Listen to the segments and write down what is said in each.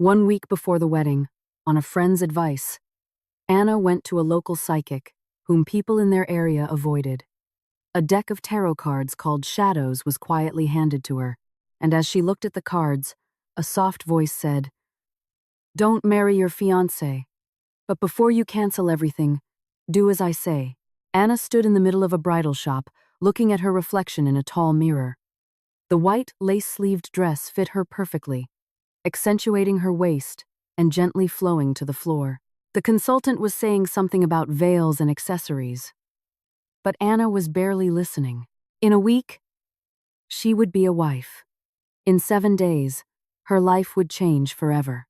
1 week before the wedding, on a friend's advice, Anna went to a local psychic, whom people in their area avoided. A deck of tarot cards called Shadows was quietly handed to her, and as she looked at the cards, a soft voice said, "Don't marry your fiancé, but before you cancel everything, do as I say." Anna stood in the middle of a bridal shop, looking at her reflection in a tall mirror. The white, lace-sleeved dress fit her perfectly, accentuating her waist and gently flowing to the floor. The consultant was saying something about veils and accessories, but Anna was barely listening. In a week, she would be a wife. In 7 days, her life would change forever.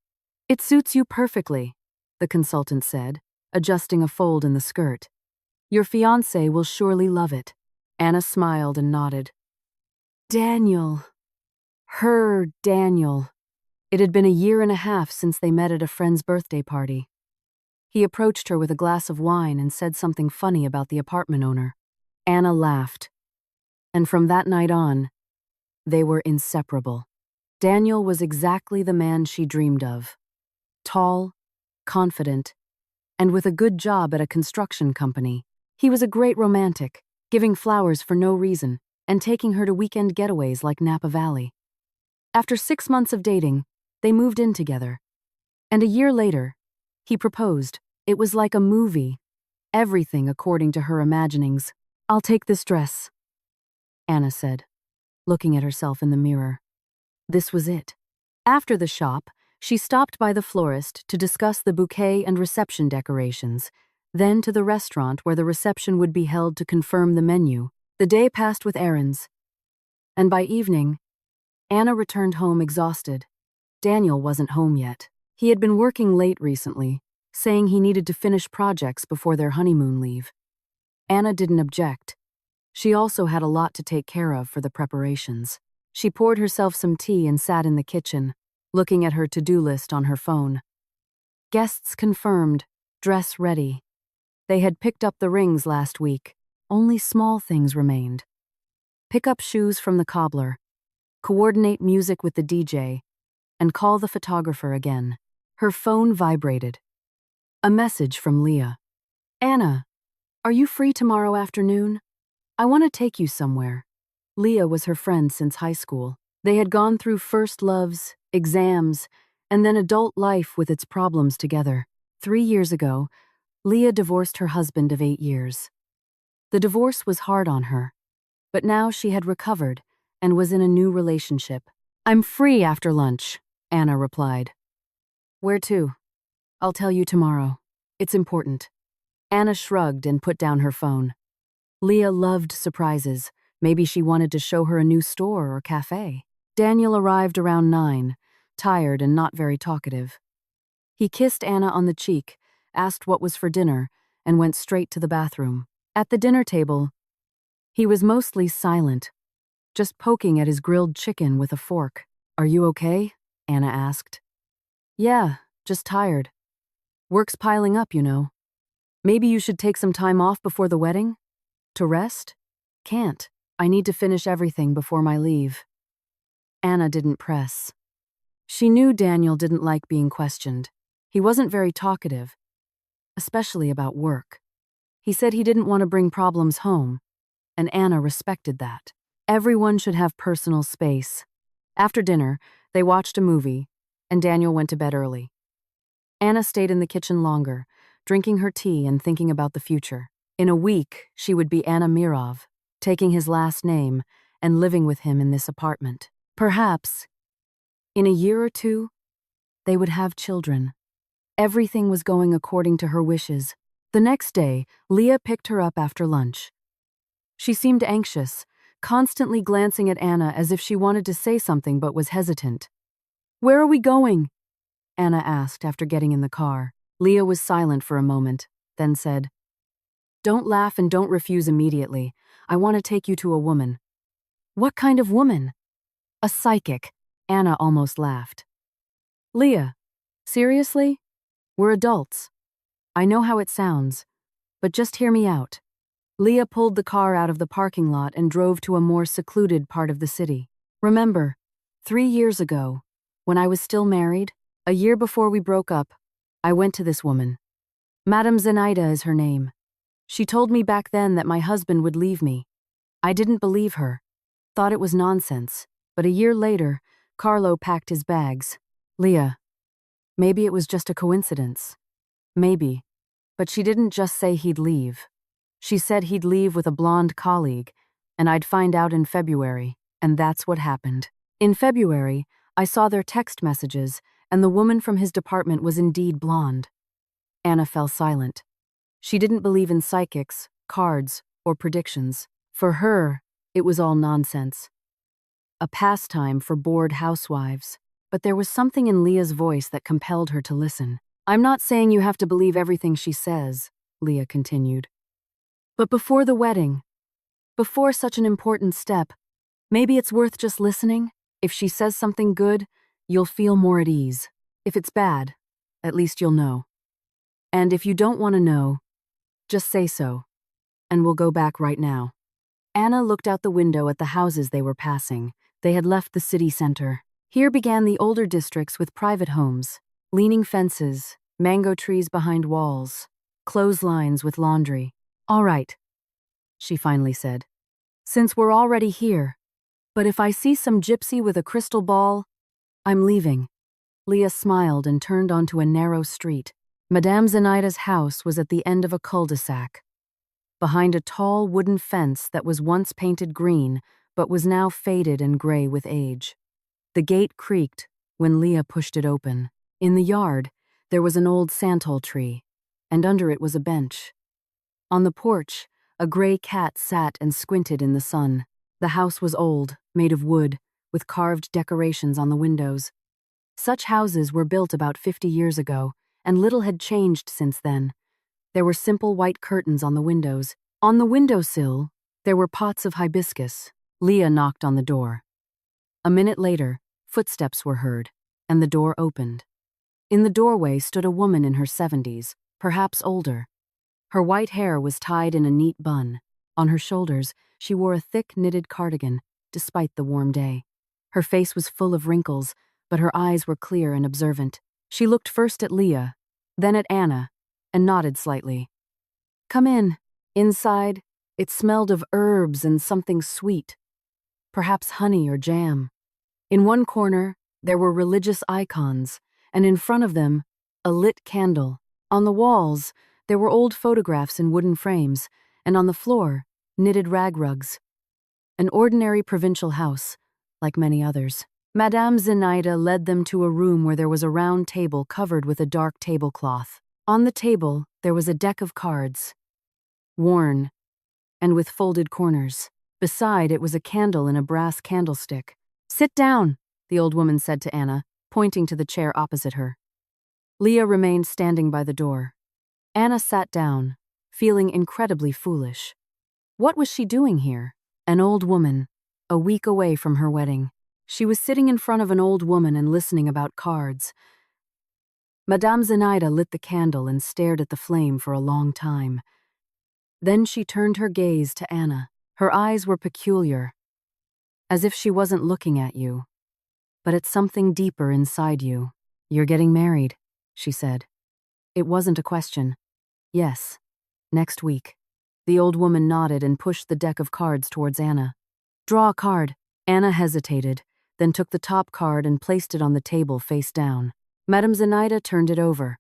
"It suits you perfectly," the consultant said, adjusting a fold in the skirt. "Your fiancé will surely love it." Anna smiled and nodded. Daniel. Her Daniel. It had been 1.5 years since they met at a friend's birthday party. He approached her with a glass of wine and said something funny about the apartment owner. Anna laughed. And from that night on, they were inseparable. Daniel was exactly the man she dreamed of. Tall, confident, and with a good job at a construction company. He was a great romantic, giving flowers for no reason and taking her to weekend getaways like Napa Valley. After 6 months of dating, they moved in together. And a year later, he proposed. It was like a movie. Everything according to her imaginings. "I'll take this dress," Anna said, looking at herself in the mirror. This was it. After the shop, she stopped by the florist to discuss the bouquet and reception decorations, then to the restaurant where the reception would be held to confirm the menu. The day passed with errands, and by evening, Anna returned home exhausted. Daniel wasn't home yet. He had been working late recently, saying he needed to finish projects before their honeymoon leave. Anna didn't object. She also had a lot to take care of for the preparations. She poured herself some tea and sat in the kitchen, looking at her to-do list on her phone. Guests confirmed, dress ready. They had picked up the rings last week. Only small things remained. Pick up shoes from the cobbler, coordinate music with the DJ, and call the photographer again. Her phone vibrated. A message from Leah. "Anna, are you free tomorrow afternoon? I want to take you somewhere." Leah was her friend since high school. They had gone through first loves, exams, and then adult life with its problems together. 3 years ago, Leah divorced her husband of 8 years. The divorce was hard on her, but now she had recovered and was in a new relationship. "I'm free after lunch," Anna replied. "Where to?" "I'll tell you tomorrow. It's important." Anna shrugged and put down her phone. Leah loved surprises. Maybe she wanted to show her a new store or cafe. Daniel arrived around 9, tired and not very talkative. He kissed Anna on the cheek, asked what was for dinner, and went straight to the bathroom. At the dinner table, he was mostly silent, just poking at his grilled chicken with a fork. "Are you okay?" Anna asked. "Yeah, just tired. Work's piling up, you know. Maybe you should take some time off before the wedding? To rest?" "Can't. I need to finish everything before my leave." Anna didn't press. She knew Daniel didn't like being questioned. He wasn't very talkative, especially about work. He said he didn't want to bring problems home, and Anna respected that. Everyone should have personal space. After dinner, they watched a movie, and Daniel went to bed early. Anna stayed in the kitchen longer, drinking her tea and thinking about the future. In a week, she would be Anna Mirov, taking his last name and living with him in this apartment. Perhaps, in a year or 2, they would have children. Everything was going according to her wishes. The next day, Leah picked her up after lunch. She seemed anxious, constantly glancing at Anna as if she wanted to say something but was hesitant. "Where are we going?" Anna asked after getting in the car. Leah was silent for a moment, then said, "Don't laugh and don't refuse immediately. I want to take you to a woman." "What kind of woman?" "A psychic." Anna almost laughed. "Leah, seriously? We're adults. I know how it sounds, but just hear me out." Leah pulled the car out of the parking lot and drove to a more secluded part of the city. "Remember, 3 years ago, when I was still married, A year before we broke up, I went to this woman. Madame Zenaida is her name. She told me back then that my husband would leave me. I didn't believe her, thought it was nonsense, but a year later, Carlo packed his bags. Leah, maybe it was just a coincidence. Maybe. But she didn't just say he'd leave. She said he'd leave with a blonde colleague, and I'd find out in February, and that's what happened. In February, I saw their text messages, and the woman from his department was indeed blonde. Anna fell silent. She didn't believe in psychics, cards, or predictions. For her, it was all nonsense. A pastime for bored housewives. But there was something in Leah's voice that compelled her to listen. I'm not saying you have to believe everything she says, Leah continued. But before the wedding, before such an important step, maybe it's worth just listening. If she says something good, you'll feel more at ease. If it's bad, at least you'll know. And if you don't want to know, just say so, and we'll go back right now. Anna looked out the window at the houses they were passing. They had left the city center. Here began the older districts with private homes, leaning fences, mango trees behind walls, clotheslines with laundry. All right, she finally said. Since we're already here, but if I see some gypsy with a crystal ball, I'm leaving. Leah smiled and turned onto a narrow street. Madame Zenaida's house was at the end of a cul-de-sac, behind a tall wooden fence that was once painted green but was now faded and gray with age. The gate creaked when Leah pushed it open. In the yard, there was an old santol tree, and under it was a bench. On the porch, a gray cat sat and squinted in the sun. The house was old, made of wood, with carved decorations on the windows. Such houses were built about 50 years ago, and little had changed since then. There were simple white curtains on the windows. On the windowsill, there were pots of hibiscus. Leah knocked on the door. A minute later, footsteps were heard, and the door opened. In the doorway stood a woman in her 70s, perhaps older. Her white hair was tied in a neat bun. On her shoulders, she wore a thick knitted cardigan, despite the warm day. Her face was full of wrinkles, but her eyes were clear and observant. She looked first at Leah, then at Anna, and nodded slightly. Come in. Inside, it smelled of herbs and something sweet, perhaps honey or jam. In one corner, there were religious icons, and in front of them, a lit candle. On the walls, there were old photographs in wooden frames, and on the floor, knitted rag rugs. An ordinary provincial house, like many others. Madame Zenaida led them to a room where there was a round table covered with a dark tablecloth. On the table, there was a deck of cards, worn, and with folded corners. Beside it was a candle in a brass candlestick. Sit down, the old woman said to Anna, pointing to the chair opposite her. Leah remained standing by the door. Anna sat down, feeling incredibly foolish. What was she doing here? An old woman, a week away from her wedding. She was sitting in front of an old woman and listening about cards. Madame Zenaida lit the candle and stared at the flame for a long time. Then she turned her gaze to Anna. Her eyes were peculiar, as if she wasn't looking at you, but at something deeper inside you. You're getting married, she said. It wasn't a question. Yes, next week. The old woman nodded and pushed the deck of cards towards Anna. Draw a card. Anna hesitated, then took the top card and placed it on the table face down. Madame Zenaida turned it over.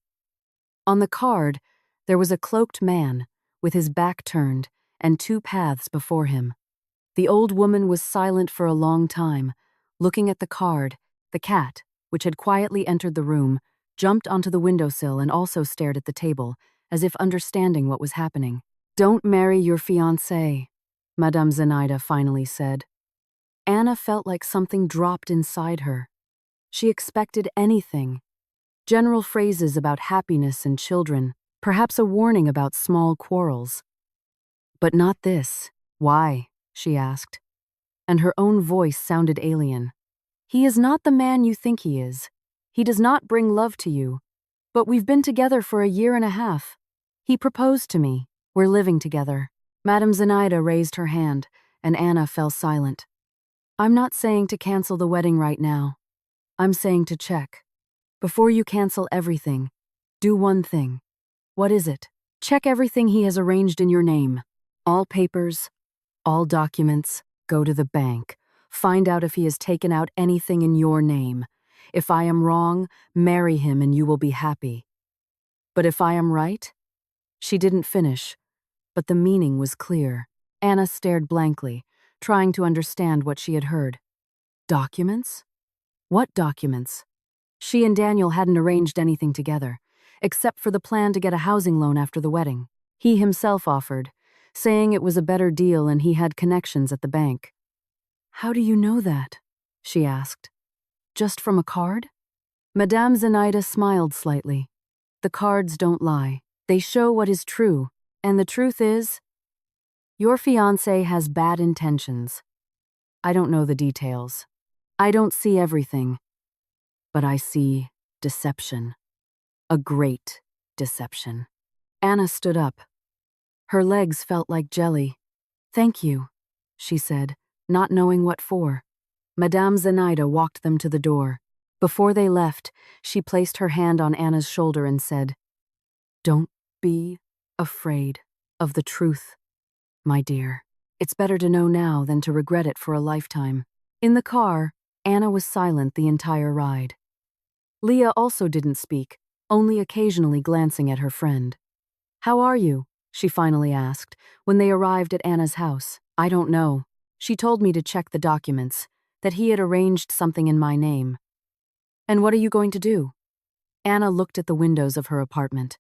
On the card, there was a cloaked man, with his back turned, and two paths before him. The old woman was silent for a long time, looking at the card. The cat, which had quietly entered the room, jumped onto the windowsill and also stared at the table, as if understanding what was happening. Don't marry your fiancé, Madame Zenaida finally said. Anna felt like something dropped inside her. She expected anything. General phrases about happiness and children, perhaps a warning about small quarrels. But not this. Why? She asked. And her own voice sounded alien. He is not the man you think he is. He does not bring love to you. But we've been together for a year and a half. He proposed to me. We're living together. Madame Zenaida raised her hand, and Anna fell silent. I'm not saying to cancel the wedding right now. I'm saying to check. Before you cancel everything, do one thing. What is it? Check everything he has arranged in your name. All papers, all documents, go to the bank. Find out if he has taken out anything in your name. If I am wrong, marry him and you will be happy. But if I am right? She didn't finish, but the meaning was clear. Anna stared blankly, trying to understand what she had heard. Documents? What documents? She and Daniel hadn't arranged anything together, except for the plan to get a housing loan after the wedding. He himself offered, saying it was a better deal and he had connections at the bank. How do you know that? She asked. Just from a card? Madame Zenaida smiled slightly. The cards don't lie. They show what is true, and the truth is, your fiancé has bad intentions. I don't know the details. I don't see everything, but I see deception. A great deception. Anna stood up. Her legs felt like jelly. Thank you, she said, not knowing what for. Madame Zenaida walked them to the door. Before they left, she placed her hand on Anna's shoulder and said, Don't be afraid of the truth, my dear. It's better to know now than to regret it for a lifetime. In the car, Anna was silent the entire ride. Leah also didn't speak, only occasionally glancing at her friend. How are you? She finally asked, when they arrived at Anna's house. I don't know. She told me to check the documents, that he had arranged something in my name. And what are you going to do? Anna looked at the windows of her apartment.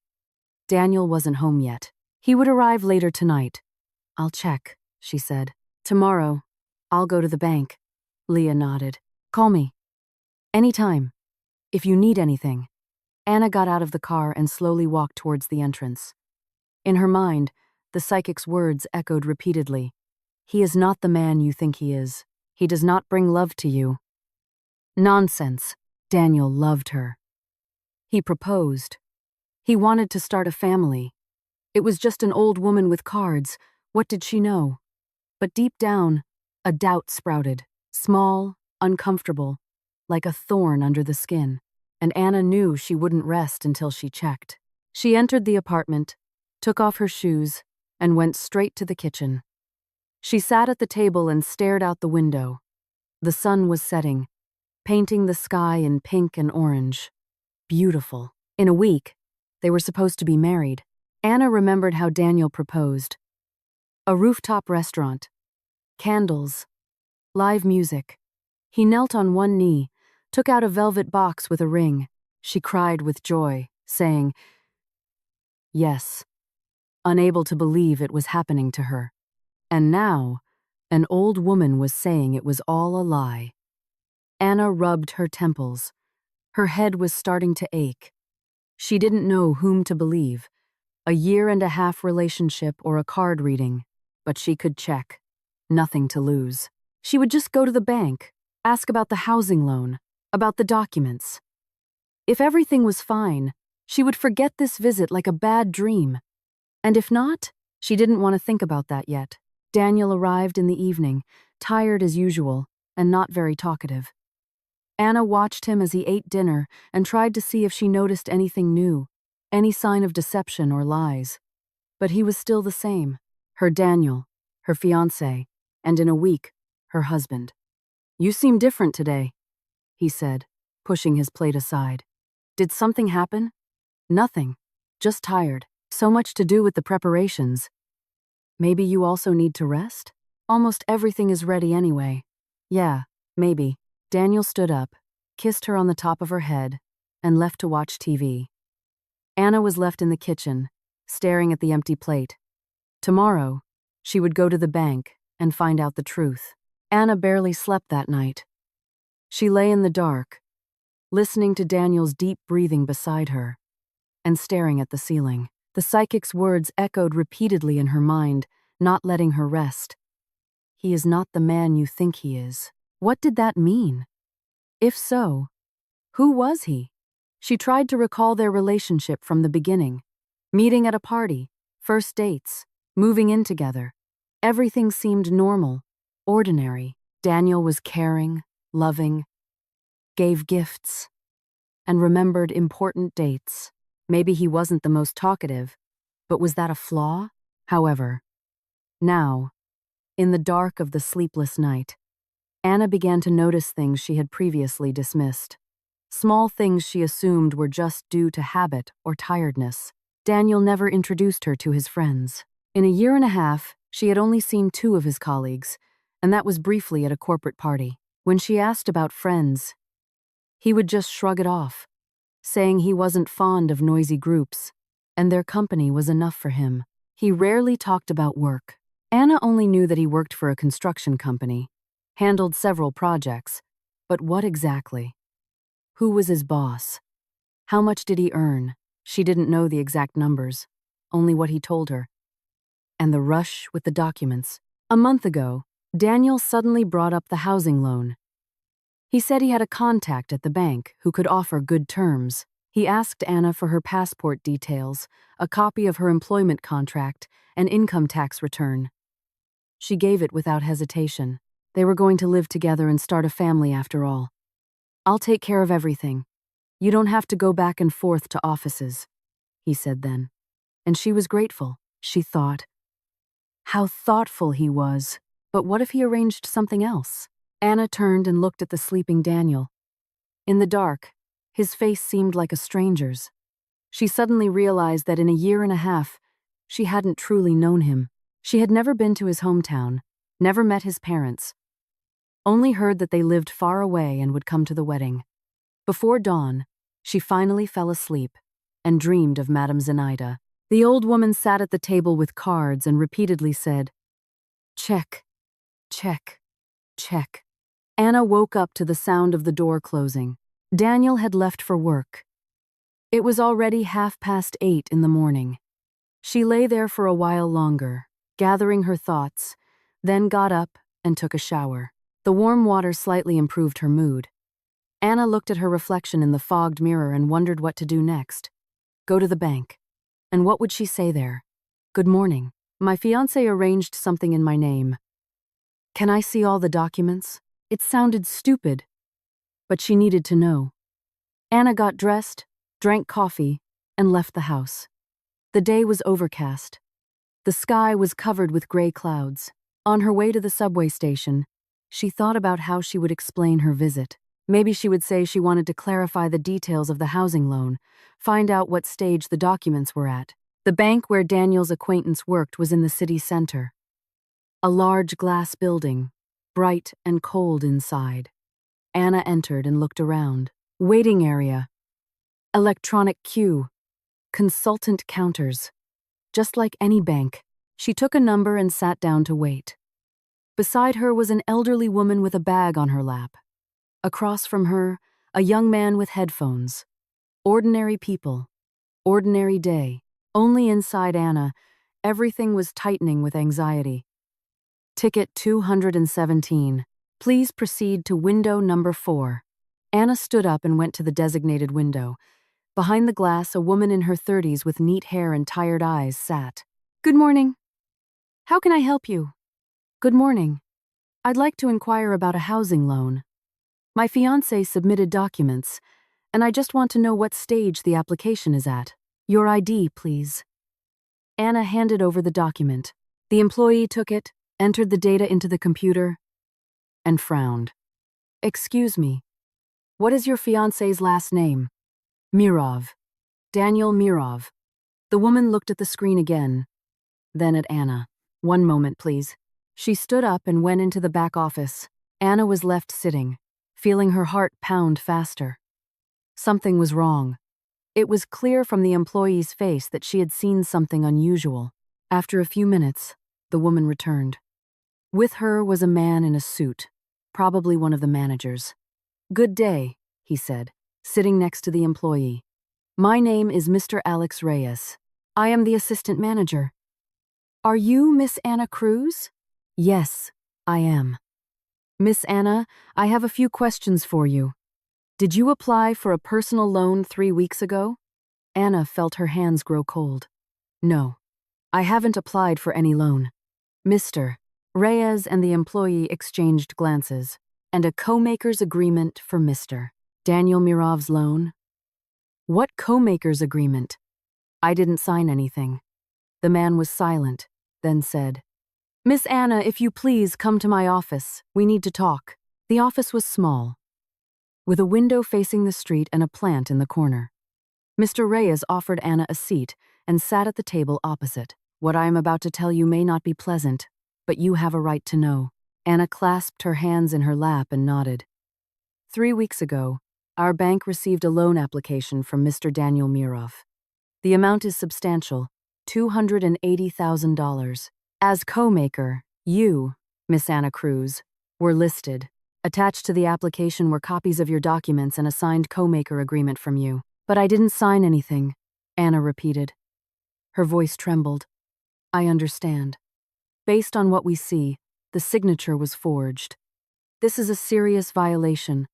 Daniel wasn't home yet. He would arrive later tonight. I'll check, she said. Tomorrow, I'll go to the bank. Leah nodded. Call me. Anytime. If you need anything. Anna got out of the car and slowly walked towards the entrance. In her mind, the psychic's words echoed repeatedly. He is not the man you think he is. He does not bring love to you. Nonsense. Daniel loved her. He proposed. He wanted to start a family. It was just an old woman with cards. What did she know? But deep down, a doubt sprouted, small, uncomfortable, like a thorn under the skin, and Anna knew she wouldn't rest until she checked. She entered the apartment, took off her shoes, and went straight to the kitchen. She sat at the table and stared out the window. The sun was setting, painting the sky in pink and orange. Beautiful. In a week, they were supposed to be married. Anna remembered how Daniel proposed. A rooftop restaurant. Candles. Live music. He knelt on one knee, took out a velvet box with a ring. She cried with joy, saying, yes, unable to believe it was happening to her. And now, an old woman was saying it was all a lie. Anna rubbed her temples. Her head was starting to ache. She didn't know whom to believe, a 1.5-year relationship or a card reading, but she could check. Nothing to lose. She would just go to the bank, ask about the housing loan, about the documents. If everything was fine, she would forget this visit like a bad dream. And if not, she didn't want to think about that yet. Daniel arrived in the evening, tired as usual, and not very talkative. Anna watched him as he ate dinner and tried to see if she noticed anything new, any sign of deception or lies. But he was still the same. Her Daniel, her fiancé, and in a week, her husband. You seem different today, he said, pushing his plate aside. Did something happen? Nothing. Just tired. So much to do with the preparations. Maybe you also need to rest? Almost everything is ready anyway. Yeah, maybe. Daniel stood up, kissed her on the top of her head, and left to watch TV. Anna was left in the kitchen, staring at the empty plate. Tomorrow, she would go to the bank and find out the truth. Anna barely slept that night. She lay in the dark, listening to Daniel's deep breathing beside her, and staring at the ceiling. The psychic's words echoed repeatedly in her mind, not letting her rest. He is not the man you think he is. What did that mean? If so, who was he? She tried to recall their relationship from the beginning. Meeting at a party, first dates, moving in together. Everything seemed normal, ordinary. Daniel was caring, loving, gave gifts. and remembered important dates. Maybe he wasn't the most talkative, but was that a flaw? However, now, in the dark of the sleepless night, Anna began to notice things she had previously dismissed. Small things she assumed were just due to habit or tiredness. Daniel never introduced her to his friends. In a year and a half, she had only seen 2 of his colleagues, and that was briefly at a corporate party. When she asked about friends, he would just shrug it off, saying he wasn't fond of noisy groups, and their company was enough for him. He rarely talked about work. Anna only knew that he worked for a construction company, handled several projects, but what exactly? Who was his boss? How much did he earn? She didn't know the exact numbers, only what he told her. And the rush with the documents. A month ago, Daniel suddenly brought up the housing loan. He said he had a contact at the bank who could offer good terms. He asked Anna for her passport details, a copy of her employment contract, and income tax return. She gave it without hesitation. They were going to live together and start a family after all. "I'll take care of everything. You don't have to go back and forth to offices," he said then. And she was grateful, she thought. How thoughtful he was. But what if he arranged something else? Anna turned and looked at the sleeping Daniel. In the dark, his face seemed like a stranger's. She suddenly realized that in a year and a half, she hadn't truly known him. She had never been to his hometown, never met his parents, only heard that they lived far away and would come to the wedding. Before dawn, she finally fell asleep and dreamed of Madame Zenaida. The old woman sat at the table with cards and repeatedly said, "Check, check, check." Anna woke up to the sound of the door closing. Daniel had left for work. It was already 8:30 in the morning. She lay there for a while longer, gathering her thoughts, then got up and took a shower. The warm water slightly improved her mood. Anna looked at her reflection in the fogged mirror and wondered what to do next. Go to the bank. And what would she say there? "Good morning. My fiancé arranged something in my name. Can I see all the documents?" It sounded stupid, but she needed to know. Anna got dressed, drank coffee, and left the house. The day was overcast. The sky was covered with gray clouds. On her way to the subway station, she thought about how she would explain her visit. Maybe she would say she wanted to clarify the details of the housing loan, find out what stage the documents were at. The bank where Daniel's acquaintance worked was in the city center. A large glass building, bright and cold inside. Anna entered and looked around. Waiting area. Electronic queue. Consultant counters. Just like any bank. She took a number and sat down to wait. Beside her was an elderly woman with a bag on her lap. Across from her, a young man with headphones. Ordinary people. Ordinary day. Only inside Anna, everything was tightening with anxiety. Ticket 217. Please proceed to window number 4. Anna stood up and went to the designated window. Behind the glass, a woman in her 30s with neat hair and tired eyes sat. "Good morning. How can I help you?" "Good morning. I'd like to inquire about a housing loan. My fiancé submitted documents, and I just want to know what stage the application is at. Your ID, please." Anna handed over the document. The employee took it, entered the data into the computer, and frowned. "Excuse me, what is your fiancé's last name?" "Mirov. Daniel Mirov." The woman looked at the screen again, then at Anna. "One moment, please." She stood up and went into the back office. Anna was left sitting, feeling her heart pound faster. Something was wrong. It was clear from the employee's face that she had seen something unusual. After a few minutes, the woman returned. With her was a man in a suit, probably one of the managers. "Good day," he said, sitting next to the employee. "My name is Mr. Alex Reyes. I am the assistant manager." "Are you Miss Anna Cruz?" "Yes, I am." "Miss Anna, I have a few questions for you. Did you apply for a personal loan 3 weeks ago?" Anna felt her hands grow cold. "No, I haven't applied for any loan." Mr. Reyes and the employee exchanged glances, and a co-maker's agreement for Mr. Daniel Mirov's loan. What co-maker's agreement? I didn't sign anything. The man was silent, then said, Miss Anna, if you please come to my office. We need to talk. The office was small, with a window facing the street and a plant in the corner. Mr. Reyes offered Anna a seat and sat at the table opposite. What I am about to tell you may not be pleasant, but you have a right to know. Anna clasped her hands in her lap and nodded. 3 weeks ago, our bank received a loan application from Mr. Daniel Mirov. The amount is substantial, $280,000. As co-maker, you, Miss Anna Cruz, were listed. Attached to the application were copies of your documents and a signed co-maker agreement from you. But I didn't sign anything, Anna repeated. Her voice trembled. I understand. Based on what we see, the signature was forged. This is a serious violation,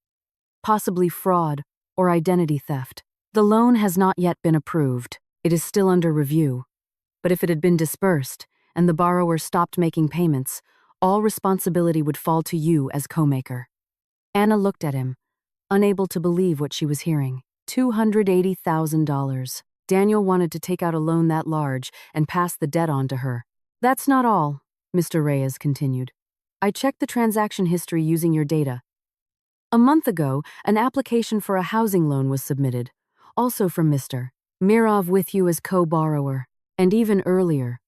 possibly fraud or identity theft. The loan has not yet been approved. It is still under review. But if it had been dispersed and the borrower stopped making payments, all responsibility would fall to you as co-maker. Anna looked at him, unable to believe what she was hearing. $280,000. Daniel wanted to take out a loan that large and pass the debt on to her. That's not all, Mr. Reyes continued. I checked the transaction history using your data. A month ago, an application for a housing loan was submitted, also from Mr. Mirov with you as co-borrower, and even earlier.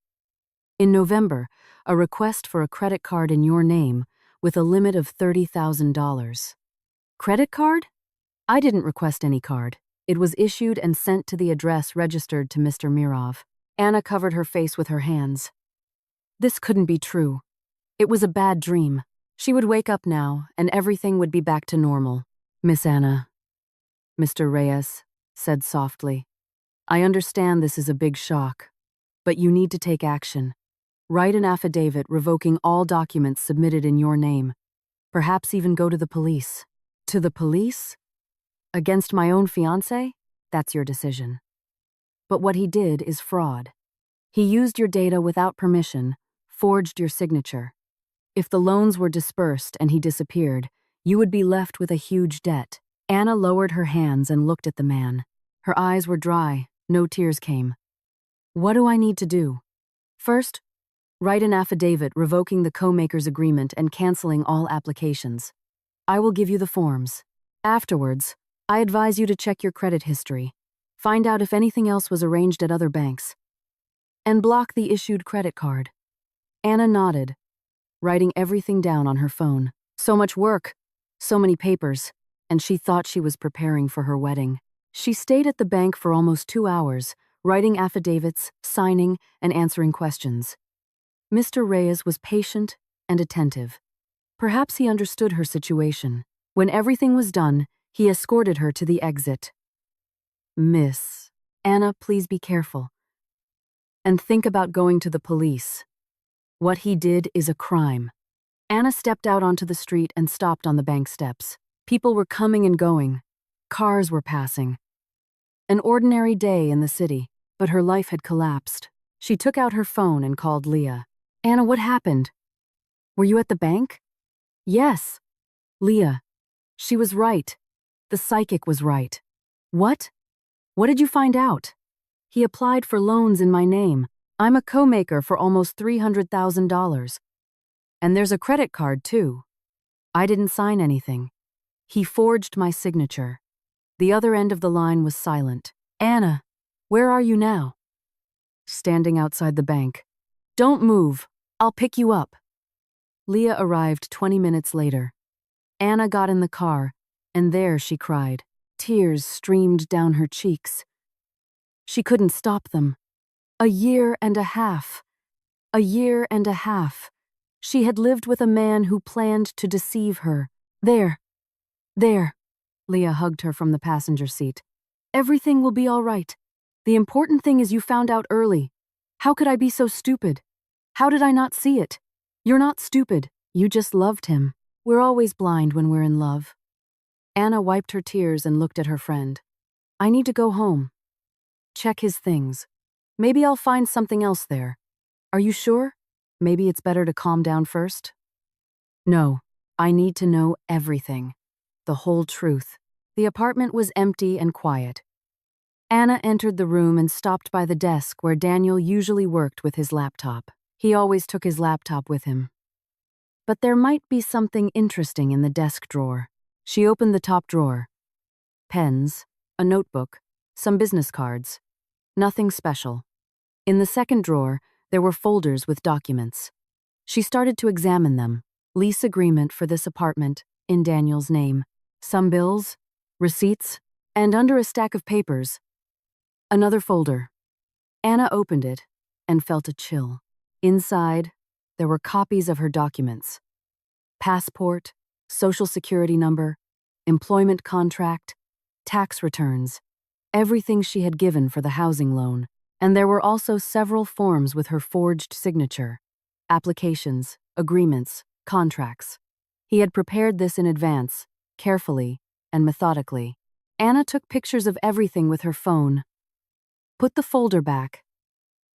In November, a request for a credit card in your name with a limit of $30,000. Credit card? I didn't request any card. It was issued and sent to the address registered to Mr. Mirov. Anna covered her face with her hands. This couldn't be true. It was a bad dream. She would wake up now, and everything would be back to normal. Miss Anna, Mr. Reyes said softly, I understand this is a big shock, but you need to take action. Write an affidavit revoking all documents submitted in your name. Perhaps even go to the police. To the police? Against my own fiancé? That's your decision. But what he did is fraud. He used your data without permission, forged your signature. If the loans were dispersed and he disappeared, you would be left with a huge debt. Anna lowered her hands and looked at the man. Her eyes were dry, no tears came. What do I need to do? First, write an affidavit revoking the co-maker's agreement and canceling all applications. I will give you the forms. Afterwards, I advise you to check your credit history. Find out if anything else was arranged at other banks. And block the issued credit card. Anna nodded, writing everything down on her phone. So much work, so many papers, and she thought she was preparing for her wedding. She stayed at the bank for almost 2 hours, writing affidavits, signing, and answering questions. Mr. Reyes was patient and attentive. Perhaps he understood her situation. When everything was done, he escorted her to the exit. Miss Anna, please be careful. And think about going to the police. What he did is a crime. Anna stepped out onto the street and stopped on the bank steps. People were coming and going. Cars were passing. An ordinary day in the city, but her life had collapsed. She took out her phone and called Leah. Anna, what happened? Were you at the bank? Yes. Leah. She was right. The psychic was right. What? What did you find out? He applied for loans in my name. I'm a co-maker for almost $300,000. And there's a credit card, too. I didn't sign anything. He forged my signature. The other end of the line was silent. Anna, where are you now? Standing outside the bank. Don't move. I'll pick you up. Leah arrived 20 minutes later. Anna got in the car, and there she cried. Tears streamed down her cheeks. She couldn't stop them. A year and a half. A year and a half. She had lived with a man who planned to deceive her. There. Leah hugged her from the passenger seat. Everything will be all right. The important thing is you found out early. How could I be so stupid? How did I not see it? You're not stupid. You just loved him. We're always blind when we're in love. Anna wiped her tears and looked at her friend. I need to go home. Check his things. Maybe I'll find something else there. Are you sure? Maybe it's better to calm down first? No, I need to know everything. The whole truth. The apartment was empty and quiet. Anna entered the room and stopped by the desk where Daniel usually worked with his laptop. He always took his laptop with him. But there might be something interesting in the desk drawer. She opened the top drawer. Pens, a notebook, some business cards. Nothing special. In the second drawer, there were folders with documents. She started to examine them. Lease agreement for this apartment, in Daniel's name. Some bills, receipts, and under a stack of papers, another folder. Anna opened it and felt a chill. Inside, there were copies of her documents. Passport, social security number, employment contract, tax returns, everything she had given for the housing loan. And there were also several forms with her forged signature. Applications, agreements, contracts. He had prepared this in advance, carefully and methodically. Anna took pictures of everything with her phone, put the folder back,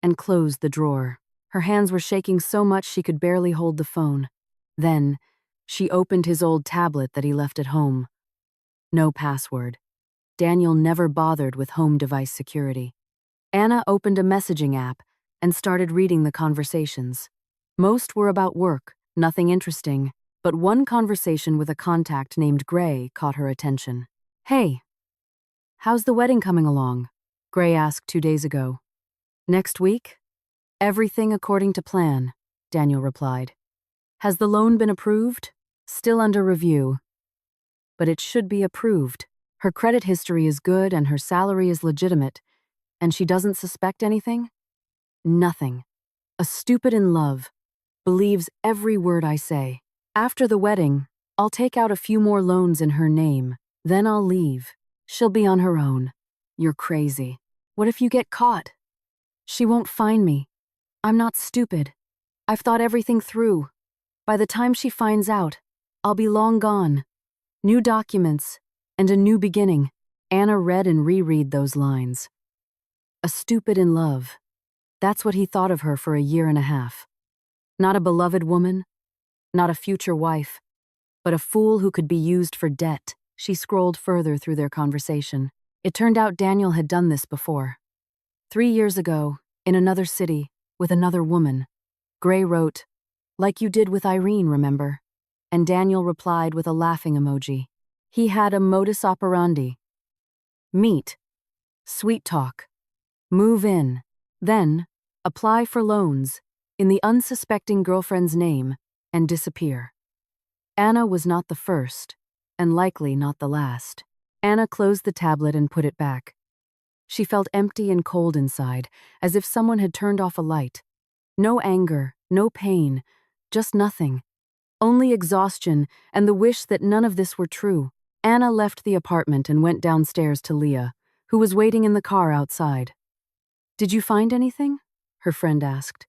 and closed the drawer. Her hands were shaking so much she could barely hold the phone. Then, she opened his old tablet that he left at home. No password. Daniel never bothered with home device security. Anna opened a messaging app and started reading the conversations. Most were about work, nothing interesting, but one conversation with a contact named Gray caught her attention. "Hey, how's the wedding coming along?" Gray asked 2 days ago. "Next week? Everything according to plan," Daniel replied. "Has the loan been approved?" "Still under review. But it should be approved. Her credit history is good and her salary is legitimate, and she doesn't suspect anything?" "Nothing. A stupid in love. Believes every word I say. After the wedding, I'll take out a few more loans in her name. Then I'll leave. She'll be on her own." "You're crazy. What if you get caught?" "She won't find me. I'm not stupid. I've thought everything through. By the time she finds out, I'll be long gone. New documents, and a new beginning." Anna read and reread those lines. A stupid in love. That's what he thought of her for a year and a half. Not a beloved woman, not a future wife, but a fool who could be used for debt. She scrolled further through their conversation. It turned out Daniel had done this before. 3 years ago, in another city, with another woman. Gray wrote, "Like you did with Irene, remember?" And Daniel replied with a laughing emoji. He had a modus operandi. Meet, sweet talk, move in, then apply for loans in the unsuspecting girlfriend's name and disappear. Anna was not the first, and likely not the last. Anna closed the tablet and put it back. She felt empty and cold inside, as if someone had turned off a light. No anger, no pain, just nothing. Only exhaustion and the wish that none of this were true. Anna left the apartment and went downstairs to Leah, who was waiting in the car outside. "Did you find anything?" her friend asked.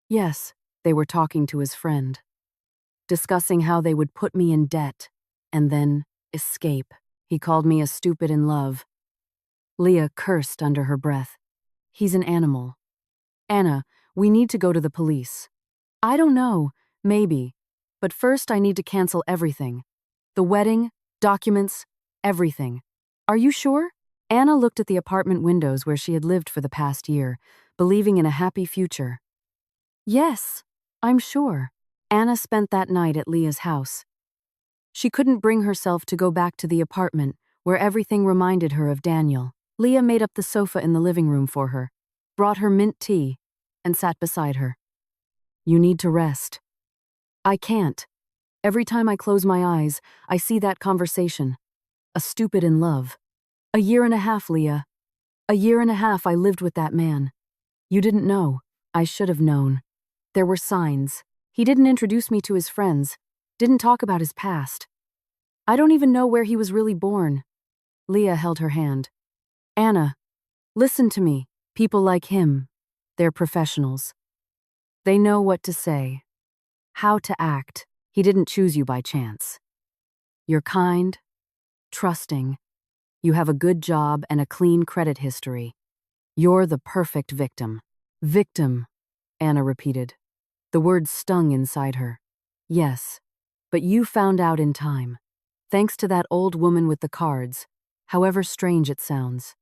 "Yes," they were talking to his friend. "Discussing how they would put me in debt, and then escape. He called me a stupid in love." Leah cursed under her breath. "He's an animal." "Anna, we need to go to the police." "I don't know, maybe. But first I need to cancel everything. The wedding, documents, everything." "Are you sure?" Anna looked at the apartment windows where she had lived for the past year, believing in a happy future. "Yes, I'm sure." Anna spent that night at Leah's house. She couldn't bring herself to go back to the apartment where everything reminded her of Daniel. Leah made up the sofa in the living room for her, brought her mint tea, and sat beside her. "You need to rest." "I can't. Every time I close my eyes, I see that conversation. A stupid in love. A year and a half, Leah. A year and a half I lived with that man. You didn't know. I should have known. There were signs. He didn't introduce me to his friends, didn't talk about his past. I don't even know where he was really born." Leah held her hand. "Anna, listen to me. People like him, they're professionals. They know what to say, how to act. He didn't choose you by chance. You're kind, trusting. You have a good job and a clean credit history. You're the perfect victim." "Victim," Anna repeated. The word stung inside her. "Yes, but you found out in time. Thanks to that old woman with the cards, however strange it sounds.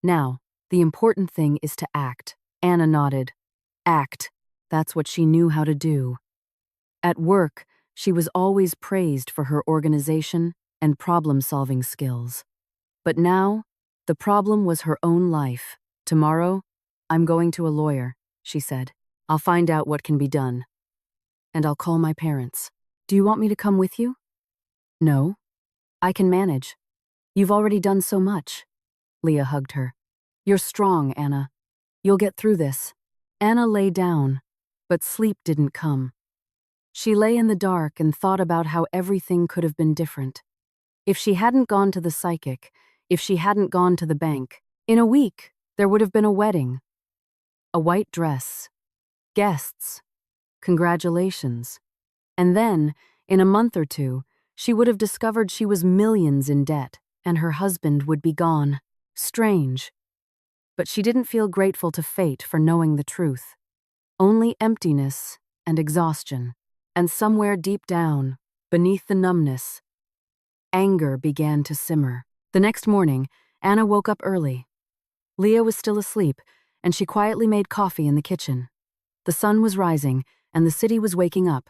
Now, The important thing is to act. Anna nodded. Act. That's what she knew how to do. At work, she was always praised for her organization and problem-solving skills. But now, the problem was her own life. Tomorrow, I'm going to a lawyer, she said. I'll find out what can be done. And I'll call my parents. Do you want me to come with you? No. I can manage. You've already done so much. Leah hugged her. You're strong, Anna. You'll get through this. Anna lay down, but sleep didn't come. She lay in the dark and thought about how everything could have been different. If she hadn't gone to the psychic, if she hadn't gone to the bank, in a week, there would have been a wedding. A white dress. Guests. Congratulations. And then, in a month or two, she would have discovered she was millions in debt, and her husband would be gone. Strange. But she didn't feel grateful to fate for knowing the truth. Only emptiness and exhaustion. And somewhere deep down, beneath the numbness, anger began to simmer. The next morning, Anna woke up early. Leah was still asleep, and she quietly made coffee in the kitchen. The sun was rising, and the city was waking up.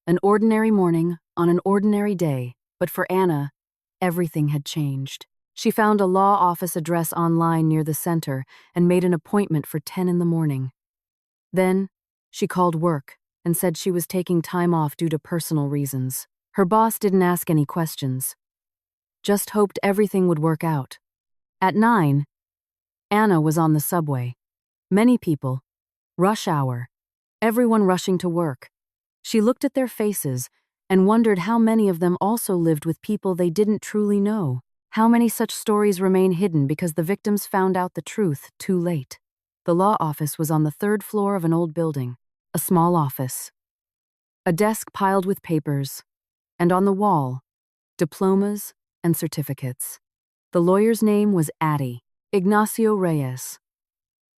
An ordinary morning on an ordinary day, but for Anna, everything had changed. She found a law office address online near the center and made an appointment for 10 in the morning. Then, she called work and said she was taking time off due to personal reasons. Her boss didn't ask any questions, just hoped everything would work out. At 9, Anna was on the subway. Many people, rush hour, everyone rushing to work. She looked at their faces and wondered how many of them also lived with people they didn't truly know. How many such stories remain hidden because the victims found out the truth too late. The law office was on the 3rd floor of an old building, a small office. A desk piled with papers, and on the wall, diplomas and certificates. The lawyer's name was Addy, Ignacio Reyes.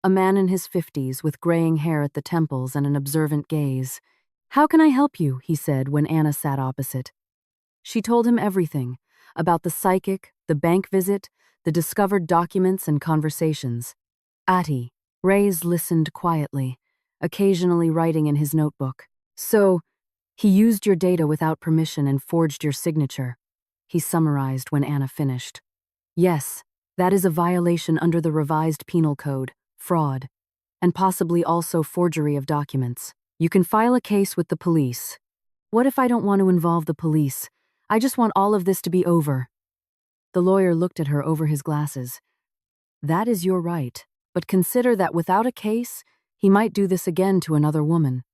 A man in his 50s with graying hair at the temples and an observant gaze. How can I help you? He said when Anna sat opposite. She told him everything, about the psychic, the bank visit, the discovered documents and conversations. Addy, Reyes listened quietly, occasionally writing in his notebook. So, he used your data without permission and forged your signature, he summarized when Anna finished. Yes, that is a violation under the revised penal code, fraud, and possibly also forgery of documents. You can file a case with the police. What if I don't want to involve the police? I just want all of this to be over. The lawyer looked at her over his glasses. That is your right, but consider that without a case, he might do this again to another woman.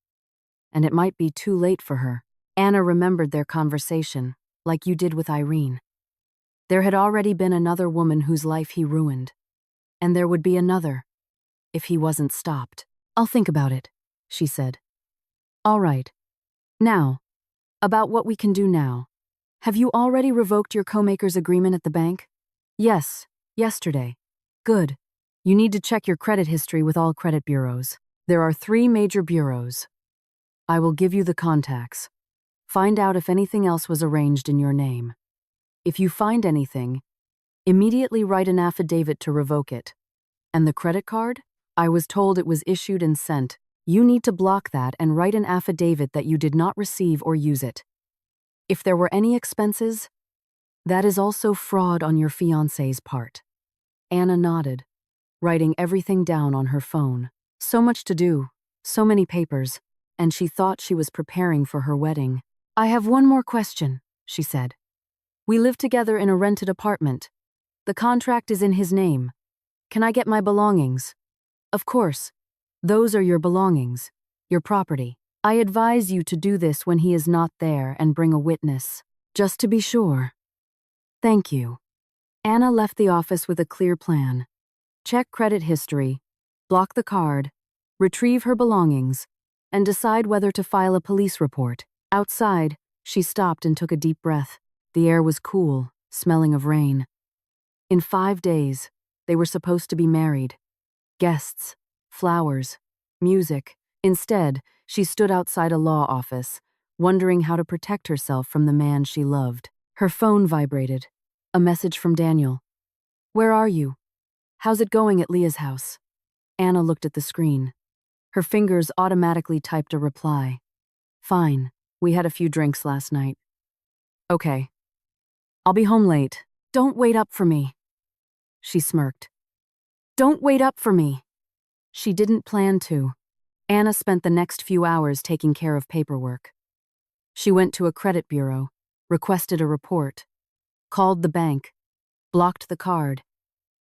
And it might be too late for her. Anna remembered their conversation, like you did with Irene. There had already been another woman whose life he ruined. And there would be another, if he wasn't stopped. I'll think about it, she said. All right. Now, about what we can do now. Have you already revoked your co-maker's agreement at the bank? Yes, yesterday. Good. You need to check your credit history with all credit bureaus. There are 3 major bureaus. I will give you the contacts. Find out if anything else was arranged in your name. If you find anything, immediately write an affidavit to revoke it. And the credit card? I was told it was issued and sent. You need to block that and write an affidavit that you did not receive or use it. If there were any expenses, that is also fraud on your fiancé's part. Anna nodded, writing everything down on her phone. So much to do, so many papers, and she thought she was preparing for her wedding. I have one more question, she said. We live together in a rented apartment. The contract is in his name. Can I get my belongings? Of course. Those are your belongings, your property. I advise you to do this when he is not there and bring a witness, just to be sure. Thank you. Anna left the office with a clear plan. Check credit history, block the card, retrieve her belongings, and decide whether to file a police report. Outside, she stopped and took a deep breath. The air was cool, smelling of rain. In 5 days, they were supposed to be married. Guests, flowers, music. Instead, she stood outside a law office, wondering how to protect herself from the man she loved. Her phone vibrated. A message from Daniel. Where are you? How's it going at Leah's house? Anna looked at the screen. Her fingers automatically typed a reply. Fine. We had a few drinks last night. Okay. I'll be home late. Don't wait up for me. She smirked. Don't wait up for me. She didn't plan to. Anna spent the next few hours taking care of paperwork. She went to a credit bureau, requested a report, called the bank, blocked the card,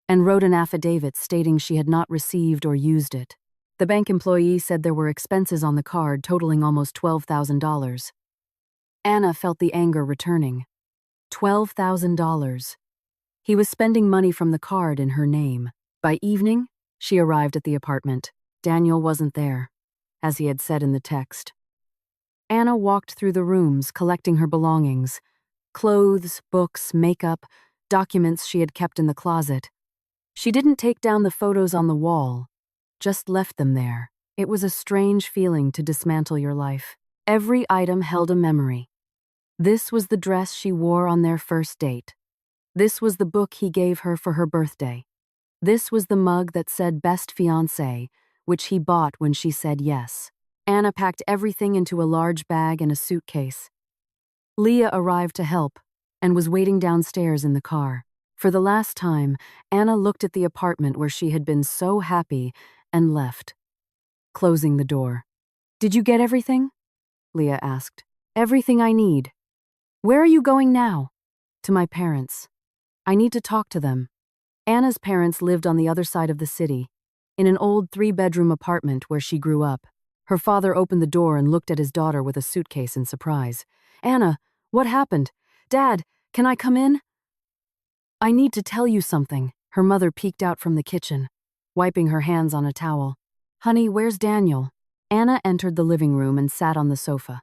and wrote an affidavit stating she had not received or used it. The bank employee said there were expenses on the card totaling almost $12,000. Anna felt the anger returning. $12,000. He was spending money from the card in her name. By evening, she arrived at the apartment. Daniel wasn't there, as he had said in the text. Anna walked through the rooms, collecting her belongings. Clothes, books, makeup, documents she had kept in the closet. She didn't take down the photos on the wall, just left them there. It was a strange feeling to dismantle your life. Every item held a memory. This was the dress she wore on their first date. This was the book he gave her for her birthday. This was the mug that said Best Fiancé, which he bought when she said yes. Anna packed everything into a large bag and a suitcase. Leah arrived to help and was waiting downstairs in the car. For the last time, Anna looked at the apartment where she had been so happy and left, closing the door. Did you get everything? Leah asked. Everything I need. Where are you going now? To my parents. I need to talk to them. Anna's parents lived on the other side of the city, in an old 3-bedroom apartment where she grew up. Her father opened the door and looked at his daughter with a suitcase in surprise. Anna, what happened? Dad, can I come in? I need to tell you something. Her mother peeked out from the kitchen, wiping her hands on a towel. Honey, where's Daniel? Anna entered the living room and sat on the sofa.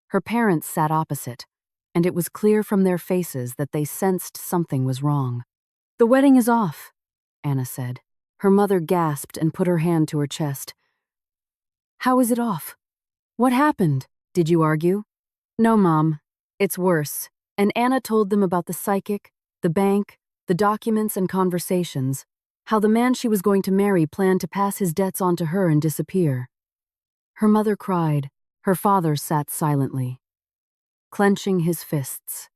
Her parents sat opposite, and it was clear from their faces that they sensed something was wrong. The wedding is off, Anna said. Her mother gasped and put her hand to her chest. How is it off? What happened? Did you argue? No, Mom. It's worse. And Anna told them about the psychic, the bank, the documents and conversations, how the man she was going to marry planned to pass his debts on to her and disappear. Her mother cried. Her father sat silently, clenching his fists,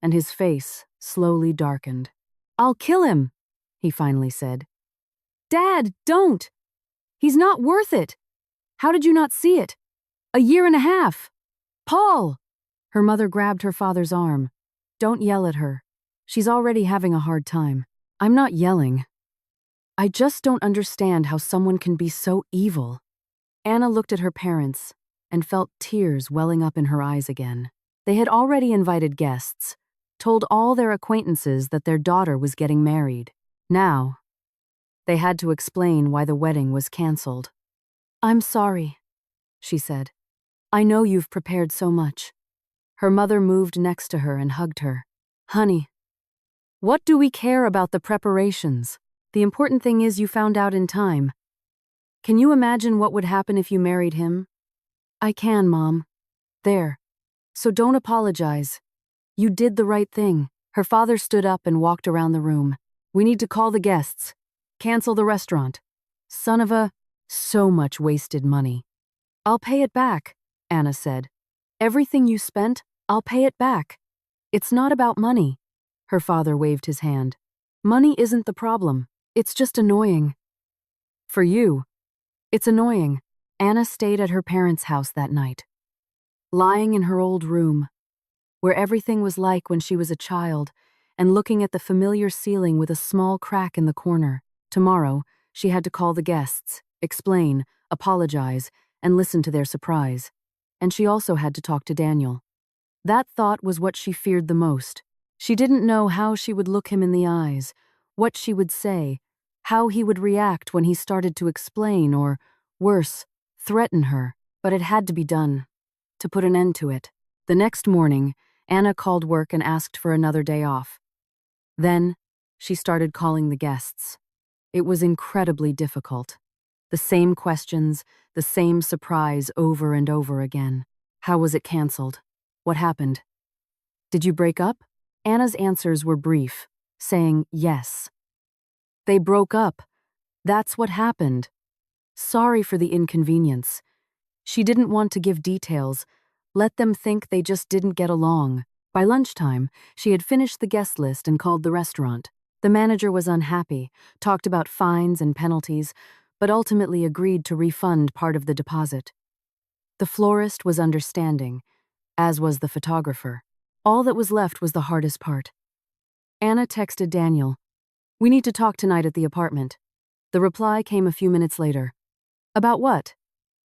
and his face slowly darkened. I'll kill him, he finally said. Dad, don't! He's not worth it! How did you not see it? 1.5 years! Paul! Her mother grabbed her father's arm. Don't yell at her. She's already having a hard time. I'm not yelling. I just don't understand how someone can be so evil. Anna looked at her parents and felt tears welling up in her eyes again. They had already invited guests, told all their acquaintances that their daughter was getting married. Now, they had to explain why the wedding was canceled. I'm sorry, she said. I know you've prepared so much. Her mother moved next to her and hugged her. Honey, what do we care about the preparations? The important thing is you found out in time. Can you imagine what would happen if you married him? I can, Mom. There. So don't apologize. You did the right thing. Her father stood up and walked around the room. We need to call the guests. Cancel the restaurant. Son of a... So much wasted money. I'll pay it back, Anna said. Everything you spent, I'll pay it back. It's not about money. Her father waved his hand. Money isn't the problem. It's just annoying. For you, it's annoying. Anna stayed at her parents' house that night, lying in her old room, where everything was like when she was a child, and looking at the familiar ceiling with a small crack in the corner. Tomorrow, she had to call the guests, explain, apologize, and listen to their surprise. And she also had to talk to Daniel. That thought was what she feared the most. She didn't know how she would look him in the eyes, what she would say, how he would react when he started to explain or, worse, threaten her. But it had to be done, to put an end to it. The next morning, Anna called work and asked for another day off. Then, she started calling the guests. It was incredibly difficult. The same questions, the same surprise over and over again. How was it canceled? What happened? Did you break up? Anna's answers were brief, saying yes. They broke up. That's what happened. Sorry for the inconvenience. She didn't want to give details. Let them think they just didn't get along. By lunchtime, she had finished the guest list and called the restaurant. The manager was unhappy, talked about fines and penalties, but ultimately agreed to refund part of the deposit. The florist was understanding, as was the photographer. All that was left was the hardest part. Anna texted Daniel, "We need to talk tonight at the apartment." The reply came a few minutes later. "About what?"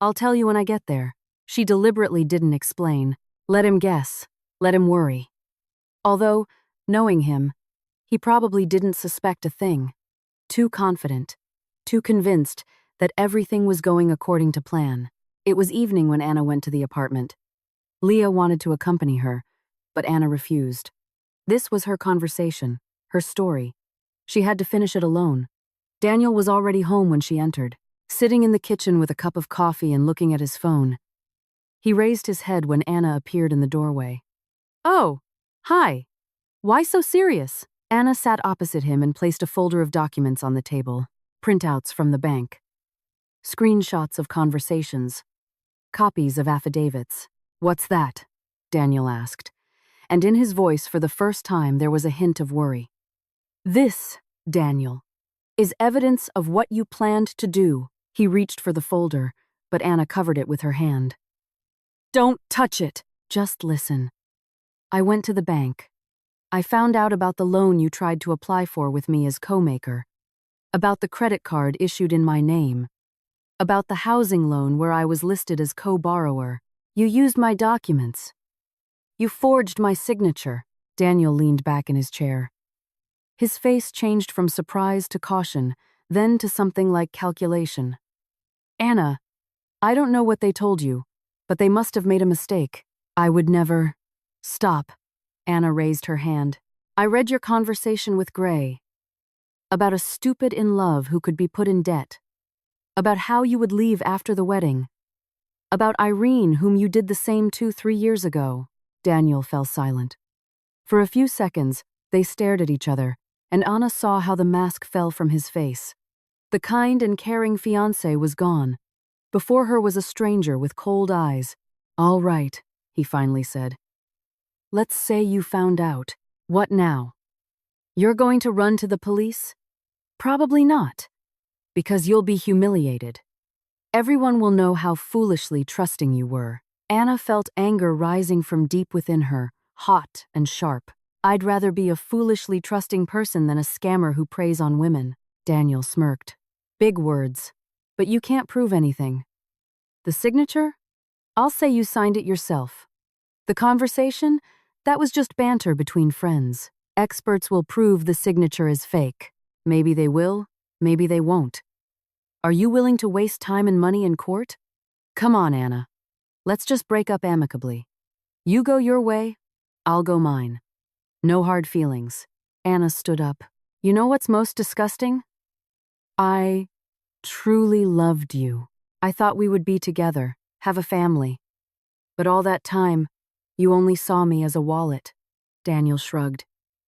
"I'll tell you when I get there." She deliberately didn't explain. Let him guess. Let him worry. Although, knowing him, he probably didn't suspect a thing. Too confident. Too convinced that everything was going according to plan. It was evening when Anna went to the apartment. Leah wanted to accompany her, but Anna refused. This was her conversation, her story. She had to finish it alone. Daniel was already home when she entered, sitting in the kitchen with a cup of coffee and looking at his phone. He raised his head when Anna appeared in the doorway. "Oh, hi. Why so serious?" Anna sat opposite him and placed a folder of documents on the table, printouts from the bank, screenshots of conversations, copies of affidavits. "What's that?" Daniel asked, and in his voice for the first time there was a hint of worry. "This, Daniel, is evidence of what you planned to do." He reached for the folder, but Anna covered it with her hand. "Don't touch it. Just listen. I went to the bank. I found out about the loan you tried to apply for with me as co-maker, about the credit card issued in my name, about the housing loan where I was listed as co-borrower. You used my documents. You forged my signature." Daniel leaned back in his chair. His face changed from surprise to caution, then to something like calculation. "Anna, I don't know what they told you, but they must have made a mistake. I would never—" "Stop." Anna raised her hand. "I read your conversation with Gray. About a stupid in love who could be put in debt. About how you would leave after the wedding. About Irene, whom you did the same 2-3 years ago." Daniel fell silent. For a few seconds, they stared at each other, and Anna saw how the mask fell from his face. The kind and caring fiancé was gone. Before her was a stranger with cold eyes. "All right," he finally said. "Let's say you found out. What now? You're going to run to the police? Probably not, because you'll be humiliated. Everyone will know how foolishly trusting you were." Anna felt anger rising from deep within her, hot and sharp. "I'd rather be a foolishly trusting person than a scammer who preys on women." Daniel smirked. "Big words, but you can't prove anything. The signature? I'll say you signed it yourself. The conversation? That was just banter between friends. Experts will prove the signature is fake. Maybe they will, maybe they won't. Are you willing to waste time and money in court? Come on, Anna. Let's just break up amicably. You go your way, I'll go mine. No hard feelings." Anna stood up. "You know what's most disgusting? I truly loved you. I thought we would be together, have a family. But all that time, you only saw me as a wallet." Daniel shrugged.